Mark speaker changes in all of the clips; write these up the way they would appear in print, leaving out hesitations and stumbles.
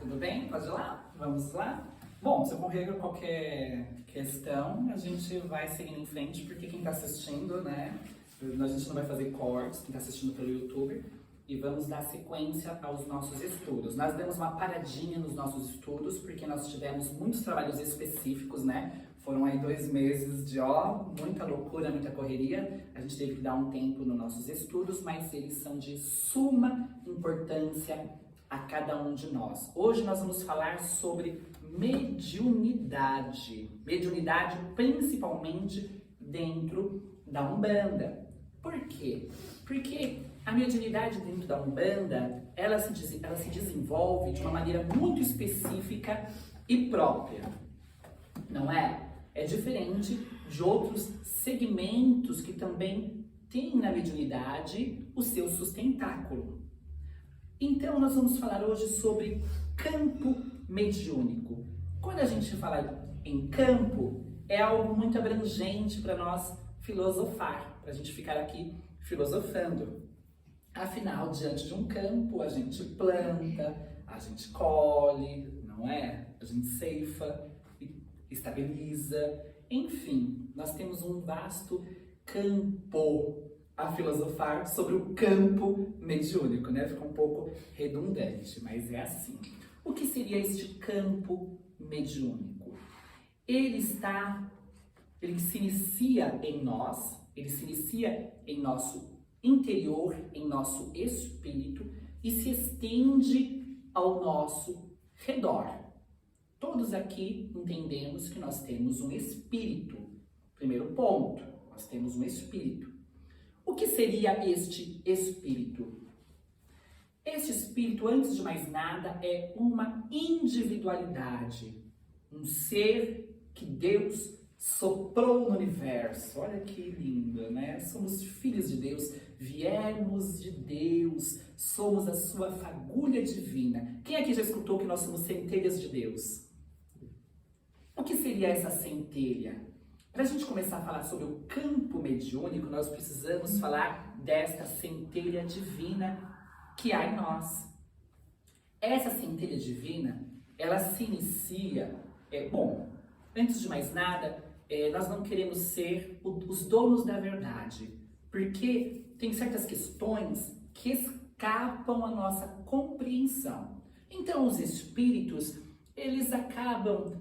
Speaker 1: Tudo bem? Pode ir lá? Vamos lá? Bom, se ocorrer qualquer questão, a gente vai seguindo em frente, porque quem está assistindo, né? A gente não vai fazer cortes, quem está assistindo pelo YouTube, e vamos dar sequência aos nossos estudos. Nós demos uma paradinha nos nossos estudos, porque nós tivemos muitos trabalhos específicos, né? Foram aí 2 meses de, muita loucura, muita correria. A gente teve que dar um tempo nos nossos estudos, mas eles são de suma importância a cada um de nós. Hoje nós vamos falar sobre mediunidade. Mediunidade principalmente dentro da Umbanda. Por quê? Porque a mediunidade dentro da Umbanda, ela se desenvolve de uma maneira muito específica e própria, não é? É diferente de outros segmentos que também têm na mediunidade o seu sustentáculo. Então, nós vamos falar hoje sobre campo mediúnico. Quando a gente fala em campo, é algo muito abrangente para nós filosofar, para a gente ficar aqui filosofando. Afinal, diante de um campo, a gente planta, a gente colhe, não é? A gente ceifa, estabiliza, enfim, nós temos um vasto campo a filosofar sobre o campo mediúnico, né? Fica um pouco redundante, mas é assim. O que seria este campo mediúnico? Ele se inicia em nós, ele se inicia em nosso interior, em nosso espírito e se estende ao nosso redor. Todos aqui entendemos que nós temos um espírito. Primeiro ponto, nós temos um espírito. O que seria este espírito? Este espírito, antes de mais nada, é uma individualidade. Um ser que Deus soprou no universo. Olha que lindo, né? Somos filhos de Deus, viemos de Deus, somos a sua fagulha divina. Quem aqui já escutou que nós somos centelhas de Deus? O que seria essa centelha? Para a gente começar a falar sobre o campo mediúnico, nós precisamos falar desta centelha divina que há em nós. Essa centelha divina, ela se inicia... antes de mais nada, nós não queremos ser os donos da verdade, porque tem certas questões que escapam à nossa compreensão. Então, os espíritos, eles acabam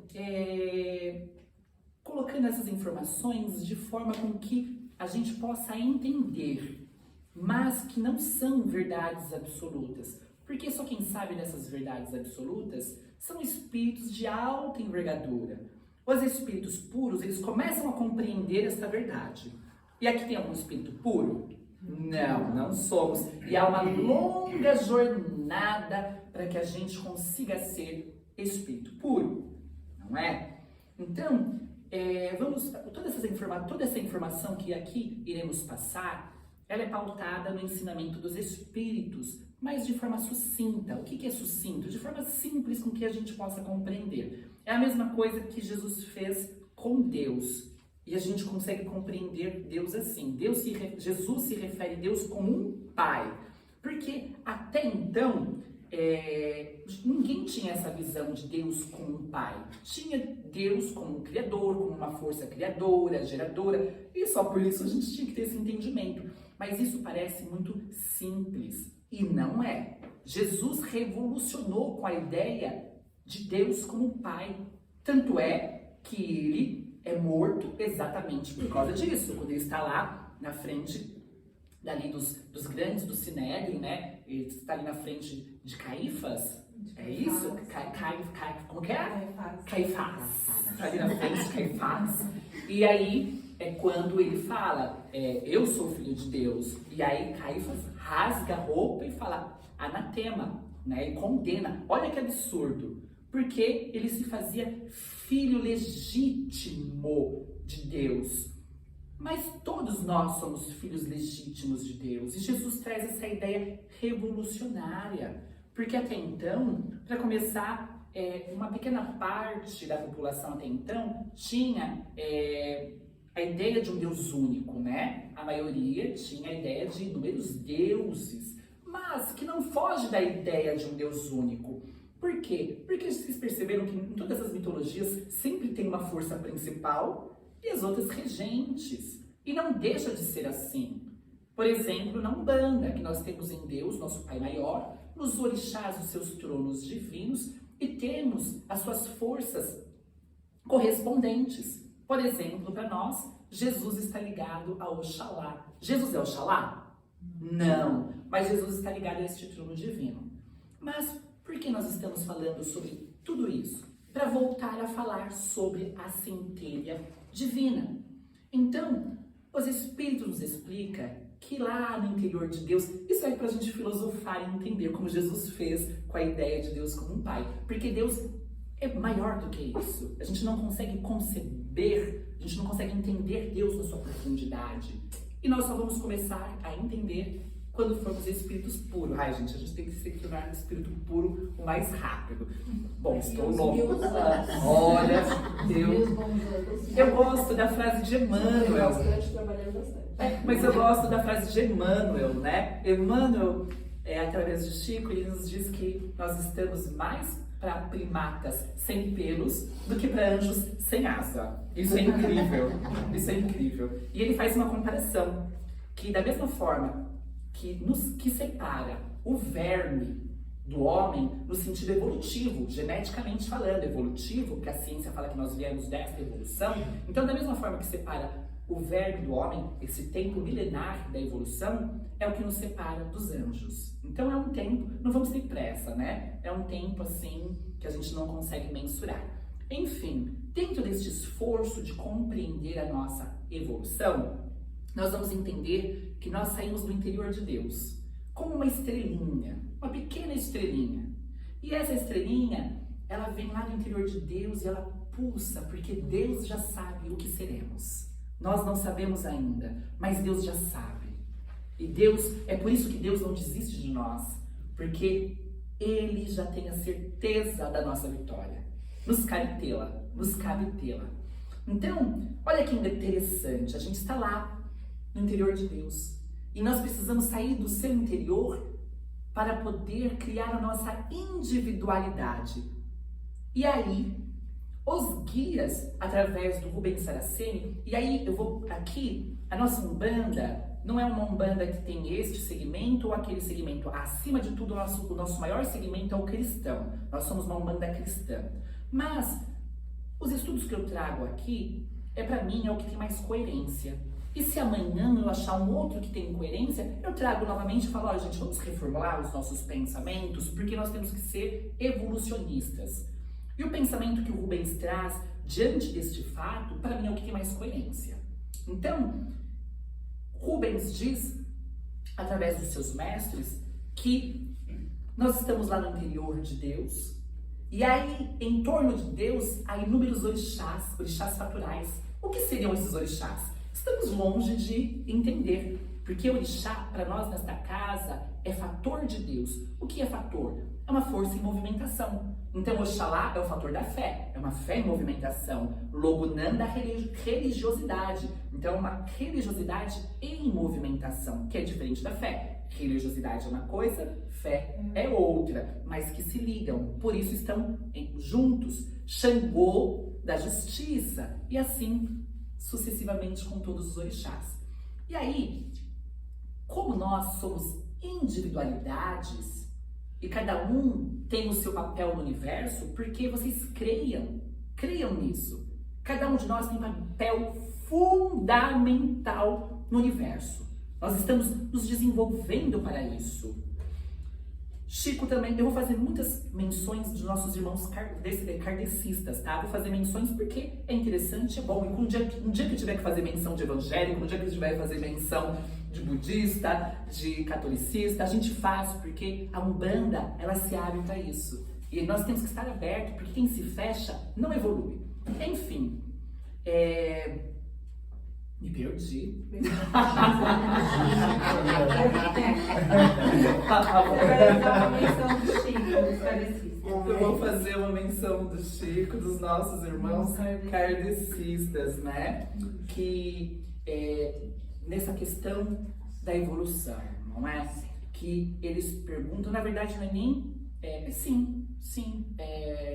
Speaker 1: colocando essas informações de forma com que a gente possa entender, mas que não são verdades absolutas, porque só quem sabe dessas verdades absolutas são espíritos de alta envergadura. Os espíritos puros, eles começam a compreender essa verdade. E aqui tem algum espírito puro? Não, não somos. E há uma longa jornada para que a gente consiga ser espírito puro, não é? Então, toda essa informação que aqui iremos passar, ela é pautada no ensinamento dos espíritos, mas de forma sucinta. O que é sucinto? De forma simples com que a gente possa compreender. É a mesma coisa que Jesus fez com Deus. E a gente consegue compreender Deus assim. Jesus se refere a Deus como um pai. Porque até então, ninguém tinha essa visão de Deus como um pai. Tinha Deus como um criador, como uma força criadora, geradora. E só por isso a gente tinha que ter esse entendimento. Mas isso parece muito simples. E não é. Jesus revolucionou com a ideia de Deus como um pai. Tanto é que ele é morto exatamente por causa disso. Quando ele está lá na frente dali dos grandes do Sinédrio, né? Ele está ali na frente de Caifás. É isso? Como que é? Caifás. Está ali na frente de Caifás. E aí é quando ele fala, eu sou filho de Deus. E aí Caifás rasga a roupa e fala, anatema, né? E condena. Olha que absurdo. Porque ele se fazia filho legítimo de Deus. Mas todos nós somos filhos legítimos de Deus. E Jesus traz essa ideia revolucionária. Porque até então, para começar, uma pequena parte da população até então tinha a ideia de um Deus único, né? A maioria tinha a ideia de inúmeros deuses, mas que não foge da ideia de um Deus único. Por quê? Porque vocês perceberam que em todas as mitologias sempre tem uma força principal e as outras regentes. E não deixa de ser assim. Por exemplo, na Umbanda, que nós temos em Deus, nosso Pai Maior, nos orixás os seus tronos divinos e temos as suas forças correspondentes. Por exemplo, para nós, Jesus está ligado a Oxalá. Jesus é Oxalá? Não, mas Jesus está ligado a este trono divino. Mas por que nós estamos falando sobre tudo isso? Para voltar a falar sobre a centelha divina. Então, os Espíritos nos explicam que lá no interior de Deus, isso é para a gente filosofar e entender como Jesus fez com a ideia de Deus como um pai. Porque Deus é maior do que isso. A gente não consegue conceber, a gente não consegue entender Deus na sua profundidade. E nós só vamos começar a entender quando formos espíritos puros. Ai, gente, a gente tem que se tornar um espírito puro o mais rápido. Bom, estou louco. Olha, eu gosto da frase de Emmanuel. Mas eu gosto da frase de Emmanuel, né? Emmanuel, através de Chico, ele nos diz que nós estamos mais para primatas sem pelos do que para anjos sem asa. Isso é incrível. Isso é incrível. E ele faz uma comparação que, da mesma forma que separa o verme do homem no sentido evolutivo, geneticamente falando, evolutivo, que a ciência fala que nós viemos desta evolução, então da mesma forma que separa o verme do homem, esse tempo milenar da evolução, é o que nos separa dos anjos. Então é um tempo, não vamos ter pressa, né? É um tempo assim que a gente não consegue mensurar. Enfim, dentro deste esforço de compreender a nossa evolução, nós vamos entender que nós saímos do interior de Deus, como uma estrelinha, uma pequena estrelinha. E essa estrelinha, ela vem lá do interior de Deus e ela pulsa, porque Deus já sabe o que seremos. Nós não sabemos ainda, mas Deus já sabe. E Deus, é por isso que Deus não desiste de nós, porque Ele já tem a certeza da nossa vitória. Nos cabe tê-la, nos cabe tê-la. Então, olha que interessante, a gente está lá, no interior de Deus. E nós precisamos sair do seu interior para poder criar a nossa individualidade. E aí, os guias, através do Rubens Saraceni, e aí eu vou aqui, a nossa Umbanda não é uma Umbanda que tem este segmento ou aquele segmento. Acima de tudo, o nosso maior segmento é o cristão. Nós somos uma Umbanda cristã. Mas, os estudos que eu trago aqui, para mim, é o que tem mais coerência. E se amanhã eu achar um outro que tem coerência, eu trago novamente e falo, olha gente, vamos reformular os nossos pensamentos, porque nós temos que ser evolucionistas. E o pensamento que o Rubens traz diante deste fato, para mim é o que tem mais coerência. Então, Rubens diz, através dos seus mestres, que nós estamos lá no interior de Deus, e aí, em torno de Deus, há inúmeros orixás, orixás faturais. O que seriam esses orixás? Estamos longe de entender, porque o orixá, para nós nesta casa, é fator de Deus. O que é fator? É uma força em movimentação. Então, Oxalá é o fator da fé, é uma fé em movimentação. Logunanda, religiosidade. Então, é uma religiosidade em movimentação, que é diferente da fé. Religiosidade é uma coisa, fé é outra, mas que se ligam. Por isso estão juntos. Xangô, da justiça, e assim sucessivamente com todos os orixás. E aí, como nós somos individualidades e cada um tem o seu papel no universo, porque vocês creiam nisso. Cada um de nós tem um papel fundamental no universo. Nós estamos nos desenvolvendo para isso. Chico também, eu vou fazer muitas menções dos nossos irmãos kardecistas, tá? Vou fazer menções porque é interessante, é bom. E um dia que eu tiver que fazer menção de evangélico, um dia que eu tiver que fazer menção de budista, de catolicista, a gente faz, porque a Umbanda, ela se abre para isso. E nós temos que estar abertos, porque quem se fecha não evolui. Enfim, me perdi. Eu vou fazer uma menção do Chico, dos nossos irmãos kardecistas, né? Que nessa questão da evolução, não é? Que eles perguntam, na verdade não é nem Sim,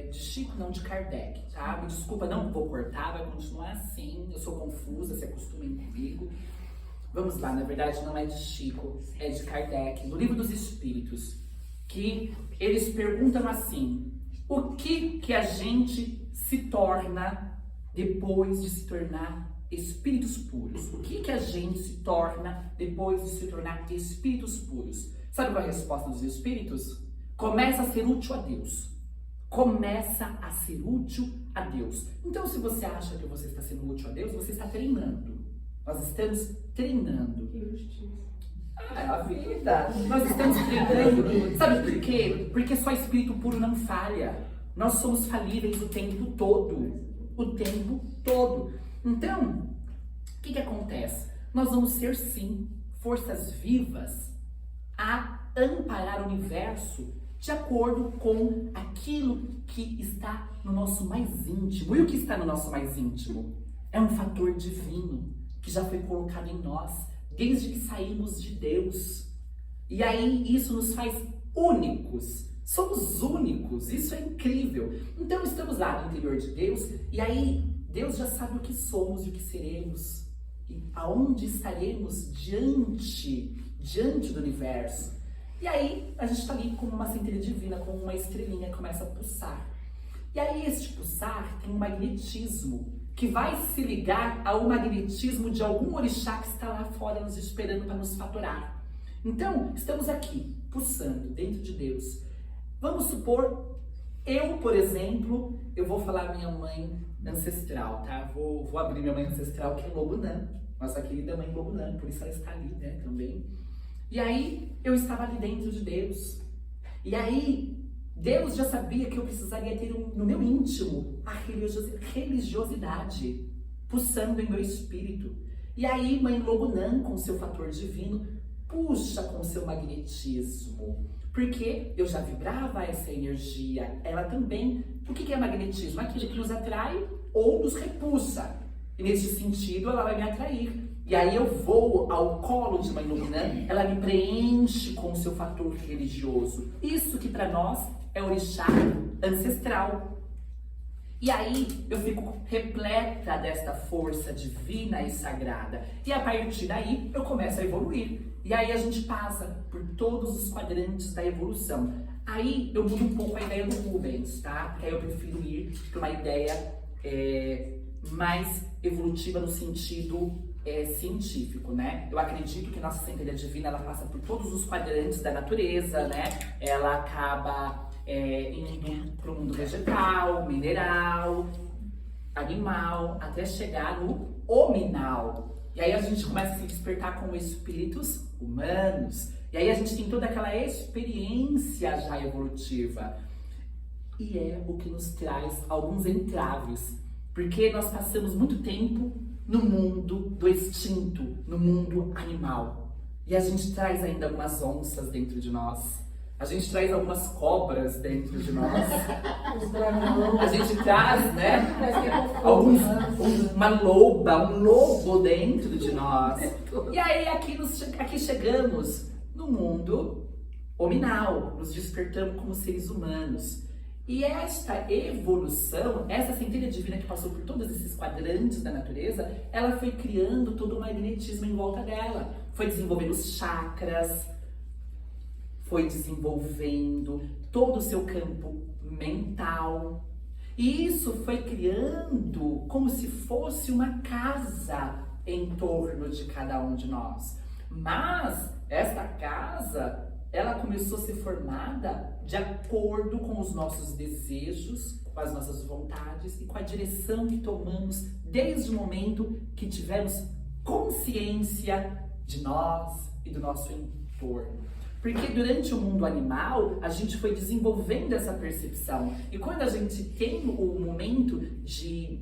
Speaker 1: de Chico, não de Kardec, tá? Me desculpa, não vou cortar, vai continuar assim, eu sou confusa, se acostumem comigo. Vamos lá, na verdade não é de Chico, é de Kardec, no Livro dos Espíritos, que eles perguntam assim, o que a gente se torna depois de se tornar espíritos puros? O que a gente se torna depois de se tornar espíritos puros? Sabe qual é a resposta dos espíritos? Começa a ser útil a Deus. Começa a ser útil a Deus. Então, se você acha que você está sendo útil a Deus, você está treinando. Nós estamos treinando.
Speaker 2: Que justiça.
Speaker 1: É a vida. Nós estamos treinando. Sabe por quê? Porque só espírito puro não falha. Nós somos falíveis o tempo todo. O tempo todo. Então, o que acontece? Nós vamos ser, sim, forças vivas a amparar o universo de acordo com aquilo que está no nosso mais íntimo. E o que está no nosso mais íntimo? É um fator divino que já foi colocado em nós desde que saímos de Deus. E aí isso nos faz únicos. Somos únicos, isso é incrível. Então estamos lá no interior de Deus e aí Deus já sabe o que somos e o que seremos. E aonde estaremos diante do universo. E aí a gente está ali como uma centelha divina, como uma estrelinha que começa a pulsar. E aí este pulsar tem um magnetismo que vai se ligar ao magnetismo de algum orixá que está lá fora nos esperando para nos fatorar. Então, estamos aqui, pulsando dentro de Deus. Vamos supor, eu, por exemplo, eu vou falar minha mãe ancestral, tá? Vou abrir minha mãe ancestral, que é Lobunã, nossa querida mãe Lobunã, por isso ela está ali, né, também. E aí, eu estava ali dentro de Deus. E aí, Deus já sabia que eu precisaria ter no meu íntimo a religiosidade pulsando em meu espírito. E aí, mãe Lobunã, com seu fator divino, puxa com seu magnetismo. Porque eu já vibrava essa energia. Ela também. O que é magnetismo? Aquilo que nos atrai ou nos repulsa. E nesse sentido, ela vai me atrair. E aí eu vou ao colo de mãe Lobunã, ela me preenche com o seu fator religioso. Isso que para nós é orixá ancestral. E aí eu fico repleta desta força divina e sagrada. E a partir daí eu começo a evoluir. E aí a gente passa por todos os quadrantes da evolução. Aí eu mudo um pouco a ideia do Rubens, tá? Porque aí eu prefiro ir para uma ideia mais evolutiva no sentido científico, né? Eu acredito que nossa centelha divina, ela passa por todos os quadrantes da natureza, né? Ela acaba indo para o mundo vegetal, mineral, animal, até chegar no hominal. E aí a gente começa a se despertar como espíritos humanos. E aí a gente tem toda aquela experiência já evolutiva. E é o que nos traz alguns entraves. Porque nós passamos muito tempo no mundo do instinto, no mundo animal. E a gente traz ainda algumas onças dentro de nós. A gente traz algumas cobras dentro de nós. A gente traz, né? Uma loba, um lobo dentro de nós. E aí aqui chegamos no mundo hominal, nos despertamos como seres humanos. E esta evolução, essa centelha divina que passou por todos esses quadrantes da natureza, ela foi criando todo o magnetismo em volta dela. Foi desenvolvendo os chakras, foi desenvolvendo todo o seu campo mental. E isso foi criando como se fosse uma casa em torno de cada um de nós. Mas esta casa, ela começou a ser formada de acordo com os nossos desejos, com as nossas vontades e com a direção que tomamos desde o momento que tivemos consciência de nós e do nosso entorno. Porque durante o mundo animal, a gente foi desenvolvendo essa percepção. E quando a gente tem o momento de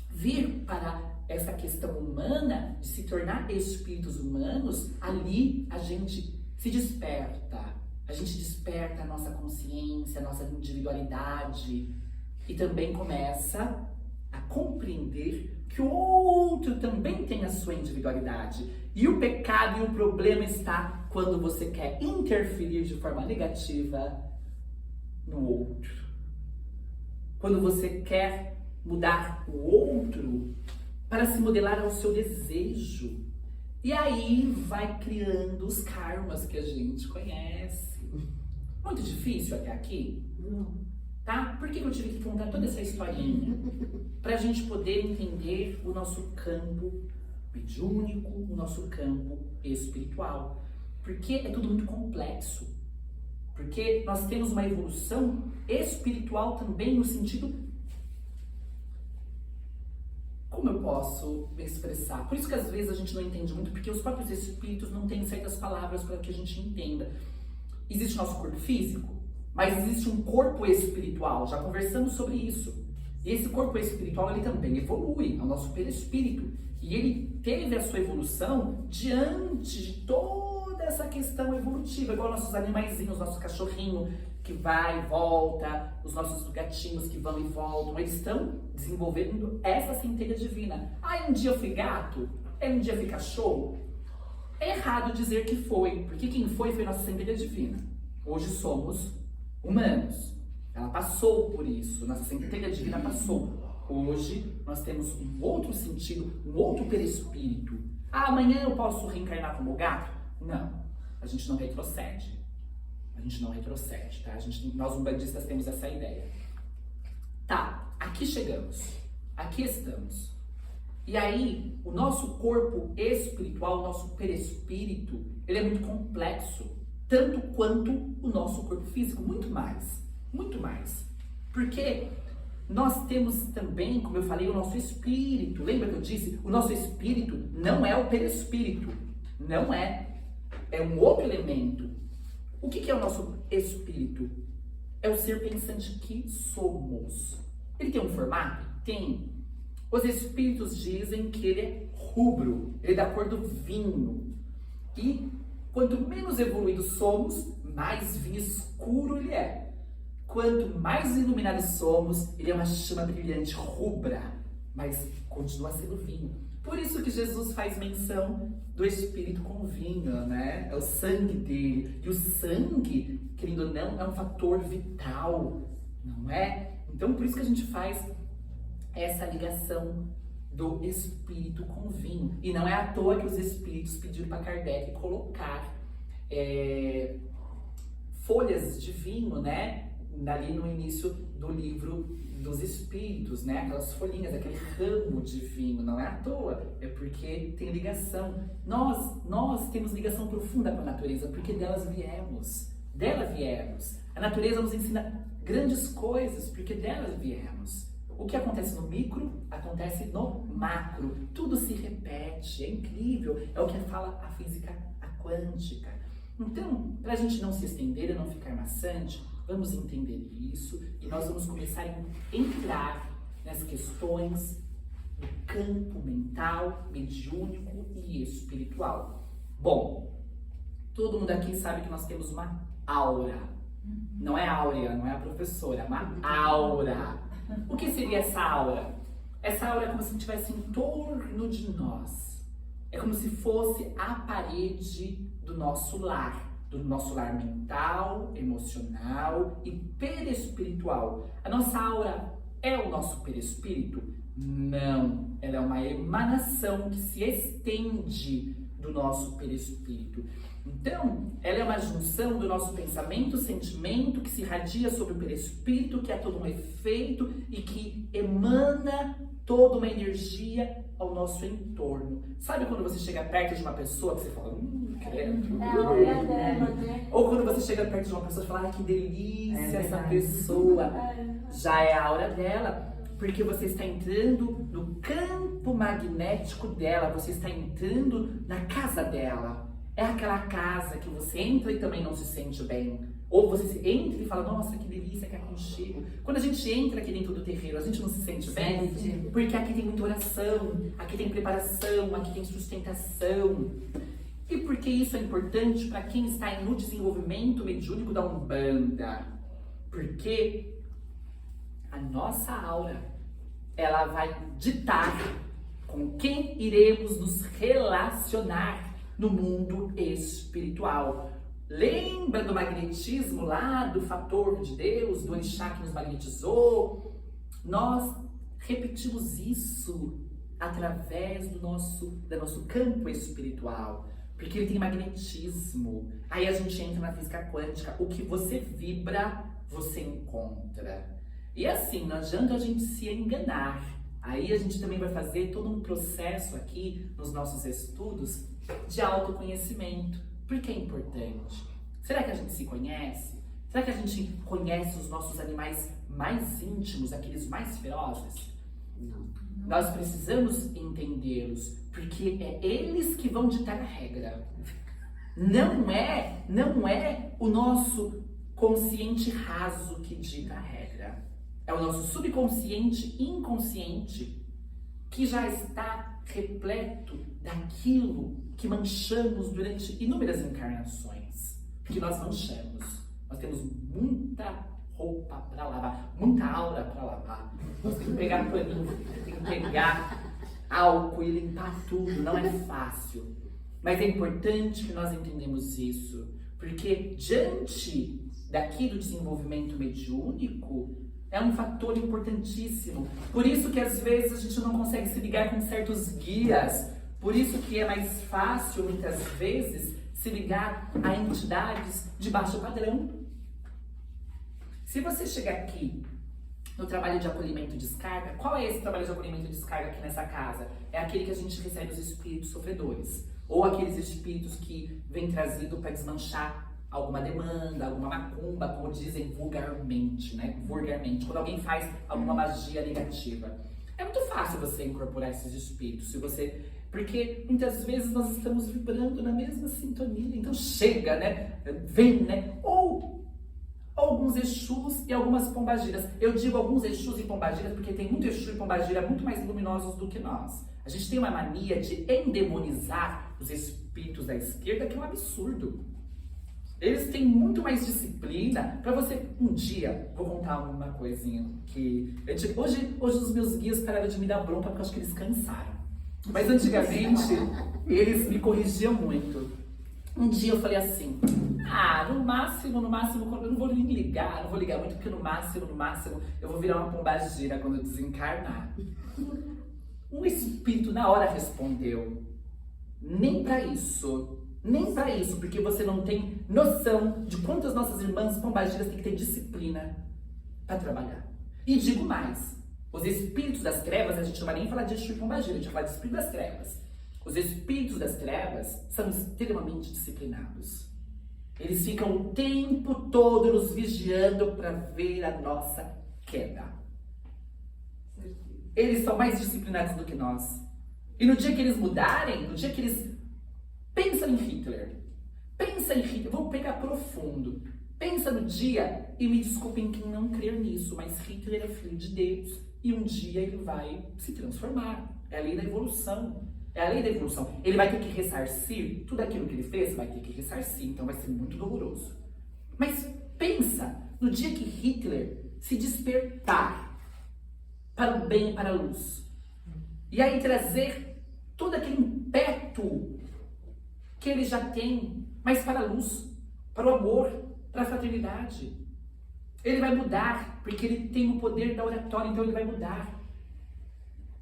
Speaker 1: vir para essa questão humana, de se tornar espíritos humanos, ali a gente se desperta. A gente desperta a nossa consciência, a nossa individualidade. E também começa a compreender que o outro também tem a sua individualidade. E o pecado e o problema está quando você quer interferir de forma negativa no outro. Quando você quer mudar o outro para se modelar ao seu desejo. E aí vai criando os karmas que a gente conhece. Muito difícil até aqui?
Speaker 2: Não.
Speaker 1: Tá? Por que eu tive que contar toda essa historinha? Para a gente poder entender o nosso campo mediúnico, o nosso campo espiritual. Porque é tudo muito complexo. Porque nós temos uma evolução espiritual também no sentido... Como eu posso me expressar? Por isso que às vezes a gente não entende muito, porque os próprios espíritos não têm certas palavras para que a gente entenda. Existe o nosso corpo físico, mas existe um corpo espiritual. Já conversamos sobre isso. E esse corpo espiritual, ele também evolui, é o nosso perispírito. E ele teve a sua evolução diante de toda essa questão evolutiva, igual nossos animaizinhos, nosso cachorrinho que vai e volta, os nossos gatinhos que vão e voltam, eles estão desenvolvendo essa centelha divina. Um dia eu fui gato, um dia eu fui cachorro. É errado dizer que foi, porque quem foi nossa centelha divina. Hoje somos humanos. Ela passou por isso, nossa centelha divina passou. Hoje nós temos um outro sentido, um outro perispírito. Amanhã eu posso reencarnar como gato? Não, a gente não retrocede. A gente não retrocede, tá? Nós umbandistas temos essa ideia. Tá, aqui chegamos. Aqui estamos. E aí, o nosso corpo espiritual, o nosso perispírito, ele é muito complexo. Tanto quanto o nosso corpo físico, muito mais. Muito mais. Porque nós temos também, como eu falei, o nosso espírito. Lembra que eu disse? O nosso espírito não é o perispírito. Não é. É um outro elemento. O que é o nosso espírito? É o ser pensante que somos. Ele tem um formato? Tem. Os espíritos dizem que ele é rubro, ele é da cor do vinho. E quanto menos evoluídos somos, mais vinho escuro ele é. Quanto mais iluminados somos, ele é uma chama brilhante, rubra, mas continua sendo vinho. Por isso que Jesus faz menção do Espírito com o vinho, né? É o sangue dele. E o sangue, querendo ou não, é um fator vital, não é? Então, por isso que a gente faz essa ligação do Espírito com o vinho. E não é à toa que os Espíritos pediram para Kardec colocar folhas de vinho, né? Ali no início do livro dos Espíritos, né? Aquelas folhinhas, aquele ramo de vinho, não é à toa, é porque tem ligação. Nós temos ligação profunda com a natureza, porque dela viemos. A natureza nos ensina grandes coisas, porque dela viemos. O que acontece no micro, acontece no macro. Tudo se repete, é incrível. É o que fala a física quântica. Então, para a gente não se estender e não ficar maçante, vamos entender isso e nós vamos começar a entrar nas questões do campo mental, mediúnico e espiritual. Bom, todo mundo aqui sabe que nós temos uma aura. Não é áurea, não é a professora, é uma aura. O que seria essa aura? Essa aura é como se estivesse em torno de nós. É como se fosse a parede do nosso lar mental, emocional e perispiritual. A nossa aura é o nosso perispírito? Não, ela é uma emanação que se estende do nosso perispírito. Então, ela é uma junção do nosso pensamento, sentimento que se irradia sobre o perispírito, que é todo um efeito e que emana toda uma energia ao nosso entorno. Sabe quando você chega perto de uma pessoa que você fala, credo.
Speaker 2: É a aura dela, né?
Speaker 1: Ou quando você chega perto de uma pessoa e fala, que delícia essa pessoa. Já é a aura dela, porque você está entrando no campo magnético dela, você está entrando na casa dela. É aquela casa que você entra e também não se sente bem. Ou você entra e fala, nossa, que delícia, que aconchego. Quando a gente entra aqui dentro do terreiro, a gente não se sente bem, porque aqui tem muita oração, aqui tem preparação, aqui tem sustentação. E por que isso é importante para quem está no desenvolvimento mediúnico da Umbanda? Porque a nossa aura, ela vai ditar com quem iremos nos relacionar no mundo espiritual. Lembra do magnetismo lá, do fator de Deus, do orixá que nos magnetizou? Nós repetimos isso através do nosso campo espiritual, porque ele tem magnetismo. Aí a gente entra na física quântica. O que você vibra, você encontra. E assim, não adianta a gente se enganar. Aí a gente também vai fazer todo um processo aqui nos nossos estudos de autoconhecimento. Por que é importante? Será que a gente se conhece? Será que a gente conhece os nossos animais mais íntimos, aqueles mais ferozes?
Speaker 2: Não.
Speaker 1: Nós precisamos entendê-los, porque é eles que vão ditar a regra. Não é o nosso consciente raso que dita a regra. É o nosso subconsciente inconsciente que já está repleto daquilo que manchamos durante inúmeras encarnações. Porque nós manchamos. Nós temos muita roupa para lavar, muita aura para lavar. Nós temos que pegar paninho, tem que pegar álcool e limpar tudo. Não é fácil. Mas é importante que nós entendamos isso. Porque diante daqui do desenvolvimento mediúnico, é um fator importantíssimo. Por isso que às vezes a gente não consegue se ligar com certos guias. Por isso que é mais fácil, muitas vezes, se ligar a entidades de baixo padrão. Se você chegar aqui no trabalho de acolhimento e descarga, qual é esse trabalho de acolhimento e descarga aqui nessa casa? É aquele que a gente recebe os espíritos sofredores. Ou aqueles espíritos que vêm trazido para desmanchar alguma demanda, alguma macumba, como dizem vulgarmente, né? Vulgarmente, quando alguém faz alguma magia negativa. É muito fácil você incorporar esses espíritos, porque muitas vezes nós estamos vibrando na mesma sintonia, então chega, né? Vem, né? Ou alguns Exus e algumas pombagiras. Eu digo alguns Exus e pombagiras porque tem muito Exu e pombagira muito mais luminosos do que nós. A gente tem uma mania de endemonizar os espíritos da esquerda, que é um absurdo. Eles têm muito mais disciplina para você. Um dia, vou contar uma coisinha que hoje os meus guias pararam de me dar bronca porque eu acho que eles cansaram. Mas antigamente eles me corrigiam muito. Um dia eu falei assim: no máximo, eu não vou nem ligar, não vou ligar muito porque no máximo eu vou virar uma pombagira quando eu desencarnar. Um espírito na hora respondeu: nem para isso, porque você não tem noção de quantas nossas irmãs pombagiras têm que ter disciplina para trabalhar. E digo mais, os espíritos das trevas, a gente não vai nem falar de Exu e pombagira, a gente vai falar de espírito das trevas. Os espíritos das trevas são extremamente disciplinados. Eles ficam o tempo todo nos vigiando para ver a nossa queda. Eles são mais disciplinados do que nós. E no dia que eles mudarem, no dia que eles... Pensa em Hitler, vou pegar profundo. Pensa no dia, e me desculpem quem não crer nisso, mas Hitler é filho de Deus. E um dia ele vai se transformar. É a lei da evolução. Ele vai ter que ressarcir tudo aquilo que ele fez, vai ter que ressarcir, então vai ser muito doloroso. Mas pensa no dia que Hitler se despertar para o bem e para a luz. E aí trazer todo aquele impeto que ele já tem, mas para a luz, para o amor, para a fraternidade. Ele vai mudar, porque ele tem o poder da oratória, então ele vai mudar.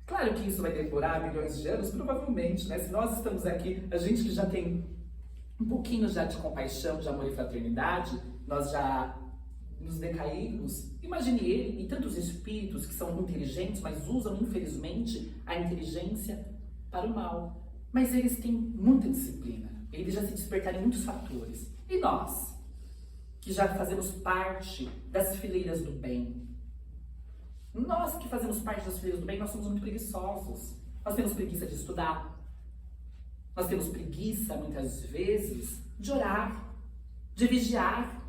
Speaker 1: Claro que isso vai demorar milhões de anos, provavelmente, né? Se nós estamos aqui, a gente que já tem um pouquinho já de compaixão, de amor e fraternidade, nós já nos decaímos. Imagine ele e tantos espíritos que são inteligentes, mas usam, infelizmente, a inteligência para o mal. Mas eles têm muita disciplina. Eles já se despertaram em muitos fatores. E nós, que já fazemos parte das fileiras do bem, nós que fazemos parte das fileiras do bem, nós somos muito preguiçosos. Nós temos preguiça de estudar. Nós temos preguiça, muitas vezes, de orar, de vigiar,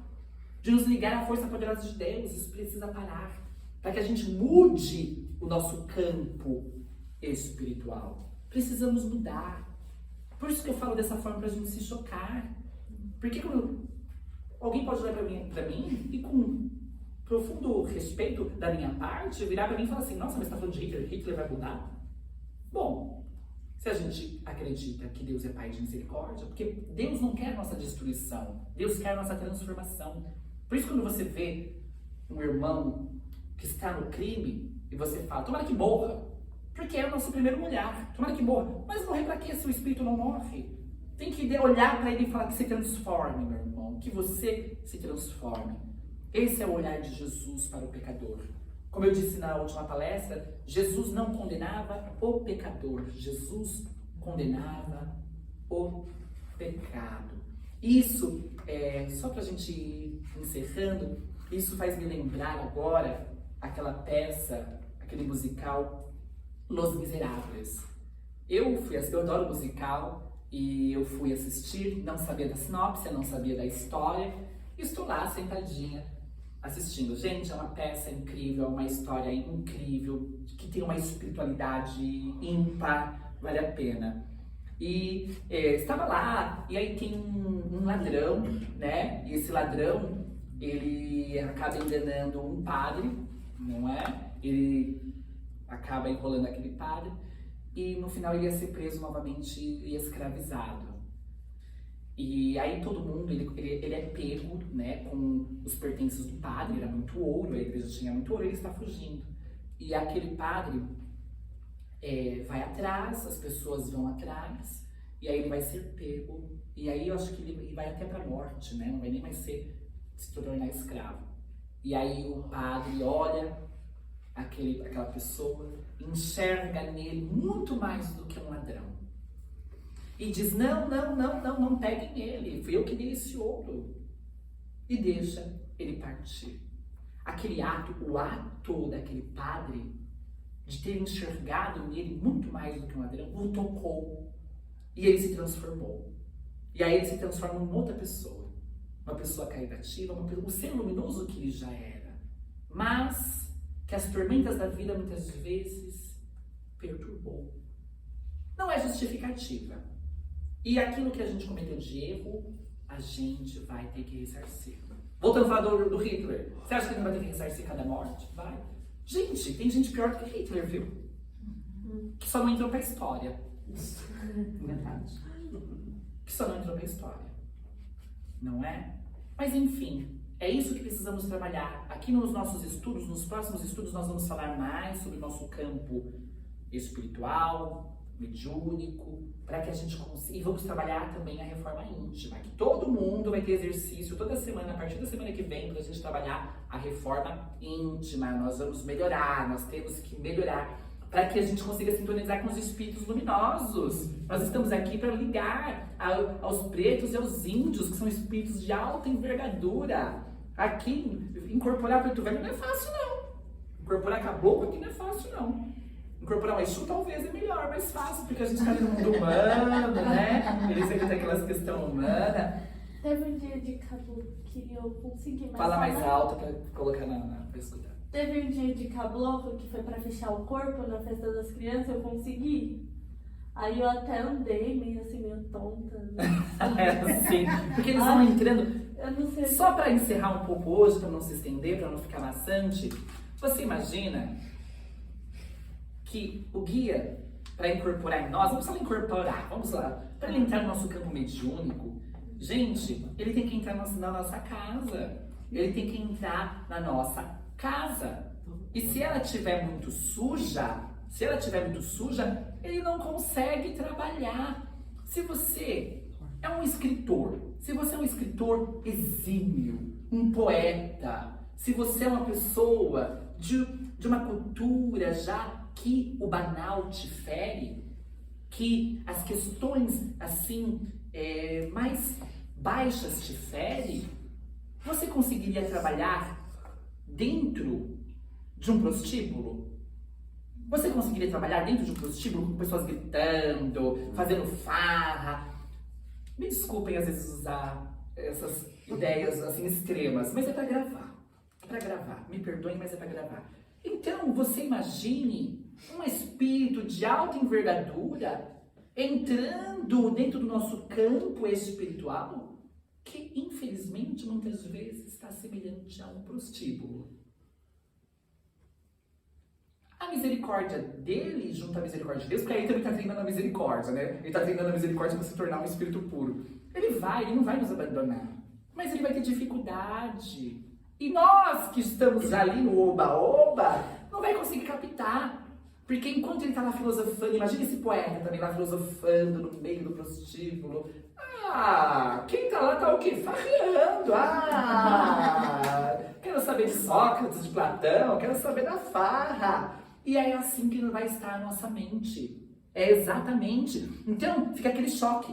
Speaker 1: de nos ligar à força poderosa de Deus. Isso precisa parar, para que a gente mude o nosso campo espiritual. Precisamos mudar. Por isso que eu falo dessa forma, para a gente se chocar. Porque quando alguém pode olhar para mim e com profundo respeito da minha parte, virar para mim e falar assim: nossa, mas você está falando de Hitler, Hitler vai mudar? Bom, Se a gente acredita que Deus é Pai de misericórdia, porque Deus não quer nossa destruição, Deus quer nossa transformação. Por isso, quando você vê um irmão que está no crime e você fala, tomara que morra, porque é o nosso primeiro olhar, tomara que morra. Mas morrer para quê se o espírito não morre? Tem que olhar para ele e falar que se transforme, meu irmão, que você se transforme. Esse é o olhar de Jesus para o pecador. Como eu disse na última palestra, Jesus não condenava o pecador, Jesus condenava o pecado. Isso, só para a gente ir encerrando, isso faz me lembrar agora aquela peça, aquele musical Los Miseráveis. Eu adoro musical e eu fui assistir, não sabia da sinopse, não sabia da história, e estou lá sentadinha assistindo. Gente, é uma peça incrível, é uma história incrível, que tem uma espiritualidade ímpar, vale a pena. E estava lá, e aí tem um ladrão, né? E esse ladrão, ele acaba enganando um padre, não é? Ele acaba enrolando aquele padre, e no final ele ia ser preso novamente e escravizado. E aí todo mundo, ele é pego, né, com os pertences do padre, era muito ouro, a igreja tinha muito ouro, ele está fugindo. E aquele padre vai atrás, as pessoas vão atrás, e aí ele vai ser pego. E aí eu acho que ele vai até para a morte, né, não vai nem mais se tornar escravo. E aí o padre olha aquela pessoa, enxerga nele muito mais do que um ladrão. E diz, não peguem ele, fui eu que dei esse ouro. E deixa ele partir. Aquele ato, o ato daquele padre, de ter enxergado nele muito mais do que um ladrão, o tocou. E ele se transformou. E aí ele se transforma em outra pessoa. Uma pessoa caritativa, um ser luminoso que ele já era. Mas que as tormentas da vida muitas vezes perturbou. Não é justificativa. E aquilo que a gente cometeu de erro, a gente vai ter que ressarcir. Voltando a falar do Hitler. Você acha que ele não vai ter que ressarcir cada morte? Vai. Gente, tem gente pior do que Hitler, viu? Que só não entrou pra história. Verdade. Que só não entrou pra história. Não é? Mas enfim, é isso que precisamos trabalhar. Aqui nos nossos estudos, nos próximos estudos, nós vamos falar mais sobre o nosso campo espiritual, mediúnico, para que a gente consiga, e vamos trabalhar também a reforma íntima, que todo mundo vai ter exercício toda semana, a partir da semana que vem, para a gente trabalhar a reforma íntima. Nós vamos melhorar, nós temos que melhorar, para que a gente consiga sintonizar com os espíritos luminosos. Nós estamos aqui para ligar aos pretos e aos índios, que são espíritos de alta envergadura. Aqui, incorporar preto velho não é fácil, não. Incorporar caboclo aqui não é fácil, não. Incorporar um Exu talvez é melhor, mais fácil, porque a gente está no mundo humano, né? Eles ainda têm aquelas questões humanas.
Speaker 2: Teve um dia de caboclo que eu consegui mais.
Speaker 1: Fala mais alto para colocar pra escutar.
Speaker 2: Teve um dia de caboclo que foi para fechar o corpo na festa das crianças, eu consegui. Aí eu até andei meio assim, meio tonta.
Speaker 1: É assim, porque eles vão entrando.
Speaker 2: Eu não sei.
Speaker 1: Só para encerrar um pouco hoje, para não se estender, para não ficar maçante, você imagina que o guia, para incorporar em nós, vamos só incorporar, vamos lá, para ele entrar no nosso campo mediúnico, gente, ele tem que entrar na nossa casa, ele tem que entrar na nossa casa. E se ela estiver muito suja, ele não consegue trabalhar. Se você é um escritor, se você é um escritor exímio, um poeta, se você é uma pessoa de uma cultura já que o banal te fere, que as questões assim mais baixas te ferem, você conseguiria trabalhar dentro de um prostíbulo? Você conseguiria trabalhar dentro de um prostíbulo com pessoas gritando, fazendo farra? Me desculpem às vezes usar essas ideias assim extremas, mas é para gravar. É para gravar. Me perdoem, mas é para gravar. Então, você imagine um espírito de alta envergadura entrando dentro do nosso campo espiritual, que infelizmente muitas vezes está semelhante a um prostíbulo. a misericórdia dele junto à misericórdia de Deus, porque aí ele também está treinando a misericórdia, né? Ele está treinando a misericórdia para se tornar um espírito puro. Ele não vai nos abandonar, mas ele vai ter dificuldade. E nós que estamos ali no oba-oba, não vai conseguir captar. Porque enquanto ele está lá filosofando, imagina esse poeta também lá filosofando no meio do prostíbulo. Quem tá lá tá o quê? Farreando. Quero saber de Sócrates, de Platão, quero saber da farra. E é assim que vai estar a nossa mente. É exatamente. Então, fica aquele choque.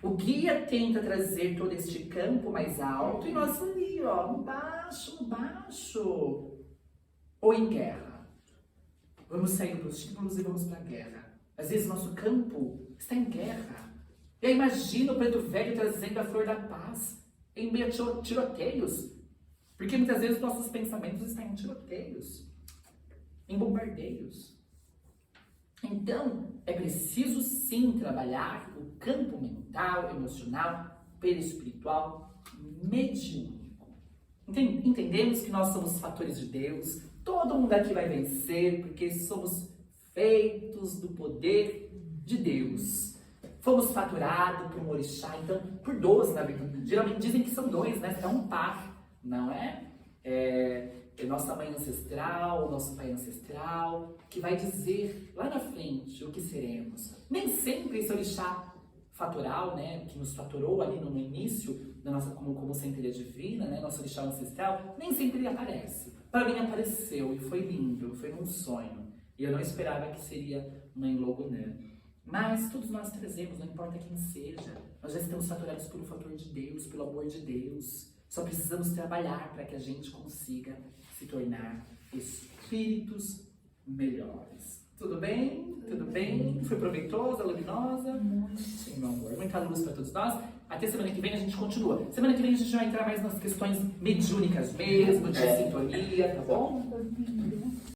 Speaker 1: O guia tenta trazer todo este campo mais alto e nós ali, ó, no baixo. Ou em guerra. Vamos sair dos prostíbulos e vamos para a guerra. Às vezes nosso campo está em guerra. Eu imagino o preto velho trazendo a flor da paz em meio a tiroteios. Porque muitas vezes nossos pensamentos estão em tiroteios, em bombardeios. Então, é preciso sim trabalhar o campo mental, emocional, perispiritual, mediúnico. Entendemos que nós somos fatores de Deus. Todo mundo aqui vai vencer, porque somos feitos do poder de Deus. Fomos faturados por um orixá, então, por 12, na verdade. Geralmente dizem que são 2, né? É um par, não é? É nossa mãe ancestral, nosso pai ancestral, que vai dizer lá na frente o que seremos. Nem sempre esse orixá fatural, né, que nos faturou ali no início da nossa como centelha divina, né, nosso orixá ancestral, nem sempre ele aparece. Para mim apareceu e foi lindo, foi um sonho. E eu não esperava que seria Mãe Logonã. Mas todos nós trazemos, não importa quem seja. Nós já estamos faturados pelo fator de Deus, pelo amor de Deus. Só precisamos trabalhar para que a gente consiga se tornar espíritos melhores. Tudo bem? Tudo bem? Foi proveitosa, luminosa? Sim, meu amor. Muita luz para todos nós. Até semana que vem a gente continua. Semana que vem a gente vai entrar mais nas questões mediúnicas mesmo, de sintonia, tá bom?